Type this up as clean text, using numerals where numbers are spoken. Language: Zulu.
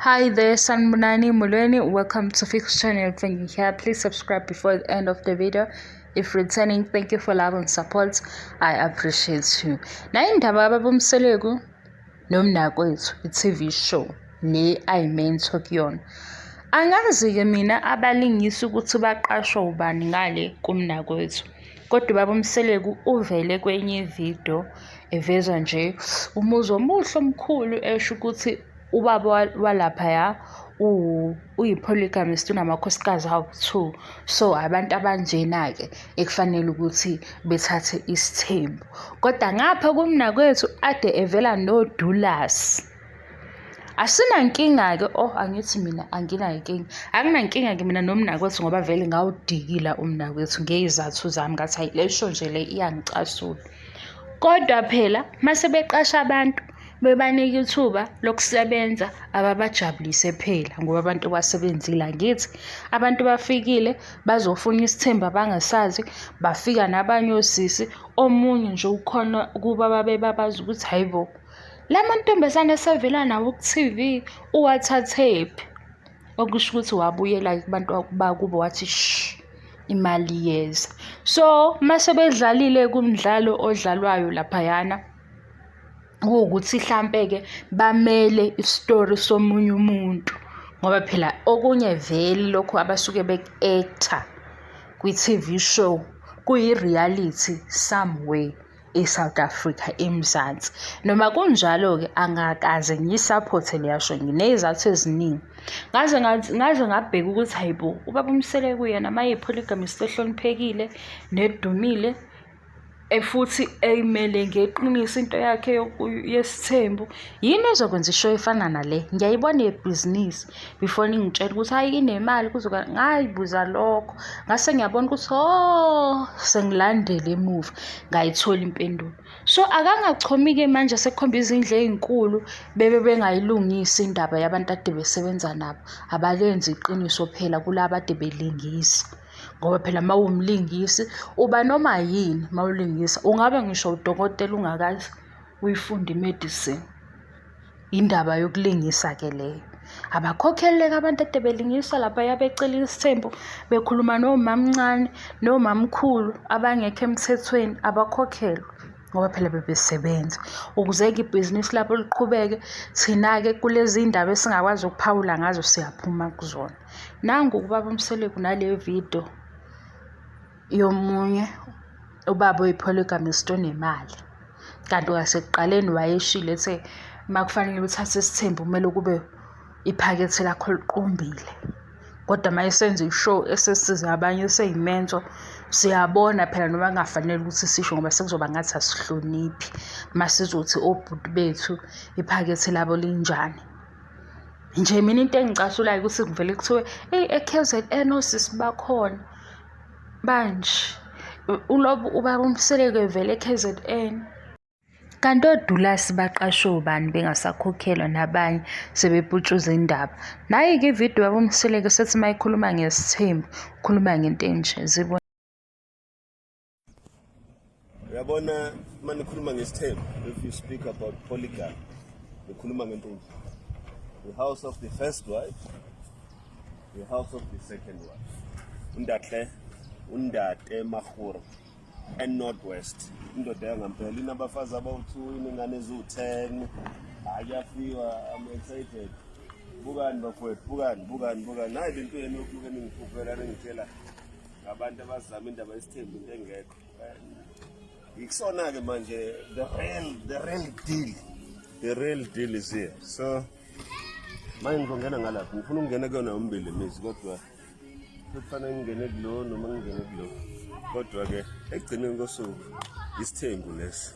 Hi there, Sanbonani Mulweni. Welcome to Fix Channel. When you're here, please subscribe before the end of the video. If returning, thank you for love and support. I appreciate you. Na indaba ababumselegu nomnakwethu i-TV show le ayimain talk yona. Angazi-ke mina abalingisi ukuthi baqashwa ubani ngale kumnakwethu. Kodwa babumselegu uvele kwenye video eveza nje umuzi omuhle omkhulu esho ukuthi ubaba walaphaya uyi-polygamist unamakhosikazi awu-2. So abantu abanjena-ke ekufanele ukuthi bethathe isithembu. Kodwa ngapha kumnakwethu ade evela nodulasi. Asinankinga-ke angithi mina anginankinga. Anginankinga-ke mina nomnakwethu ngoba vele ngawudikila umnakwethu ngezathu zami ngathi hayi le show nje le iyangicasula. Kodwa phela mase beqasha abantu bebanika ithuba lokusebenza ababajabulise phela ngoba abantu basebenzile angithi abantu bafikile bazofuna isithembu abangasazi bafika nabanye osisi omunye nje ukhona kuba babazi ukuthi hayibo la mantombazane esevela nawo ku-TV uwathathephi okusho ukuthi wabuyela kubantu bakubo wathi imali yeza. So mase bedlalile kumdlalo odlalwayo laphayana ukuthi mhlambe-ke bamele isitori somunye umuntu ngoba phela okunye vele lokho abasuke beku-actor kwi-TV show kuyi-reality somewhere eSouth Africa eMzansi. Noma kunjalo-ke angakaze ngiyisapothe leya show nginezathu eziningi. Ngaze ngabheka ukuthi hayibo ubaba uMseleko yena mayi-polygamist ehloniphekile nedumile futhi eyimele ngeqiniso into yakhe yesithembu yini ezokwenza ishow efana nale. Ngiyayibona ibhizinisi before ningitshela ukuthi hayi inemali kuzoba ngayibuza lokho ngase ngiyabona ukuthi sengilandele emuva ngayithola impendulo. So akangachomi-ke manje sekhomba izindlu ezinkulu bengayilungisi indaba yabantu ade besebenza nabo abalenzi iqiniso phela kulabo ade belingisa ngoba phela mawumlingisi uba noma yini mawulingisa ungabe ngisho udokotela ungakazi uyifunda imedicine. Indaba yokulingisa ke leyo abakhokheleke abantu ade belingisa lapha yabecela isithembu bekhuluma nomamncane nomamkhulu abangekho emthethweni abakhokhelwe ngoba phela bebesebenza ukuze-ke ibhizinisi lapho liqhubeke. Thina-ke kulezi ndaba esingakwazi ukuphawula ngazo siyaphuma kuzona. Nangu ubaba uMseleko nale video yomunye ubaba oyi-polygamist onemali kanti kwasekuqaleni wayeshilo ethe makufanele uthathe isithembu kumele kube iphakethe lakho liqumbile. Kodwa mayesenza ishow esesiza abanye eseyimento siyabona phela noma kungafanele ukuthi sisho ngoba sekuzoba ngathi asihloniphi masizothi obhuti bethu iphakethe labo linjani. Nje mina into engicasulayo ukuthi kuvele kuthiwe e-KZN osisi bakhona manje ubaba uMseleko evele e-KZN kanti odulasi baqashwe ubani bengasakhokhelwa nabanye sebephutshuza indaba. Nayi-ke ividiyo yabo uMseleko sethi mayikhuluma ngesithembu ukhuluma ngento enje zibona. Uyabona manikhuluma ngesithembu, if you speak about polygamy ukhuluma ngento enje. The house of the first wife, the house of the second wife. Undate Mahuro and Northwest. Indoda yangampela inabafazi abawu2 iningane eziwu10. Ayafiwa, I'm excited. Bukani bakwethu, bukani. Hayi lento yenu yokuke ningikhuphela ningitshela ngabantu abazama indaba yesithembu into engekho. Ikusona-ke manje the real deal is here. So manje ngizongena ngalapho ngifuna ukungena kuyona yombili mizi kodwa kufanele ngingene kulo noma ngingene kulo kodwa-ke ekugcineni kosuku isithembu lesi.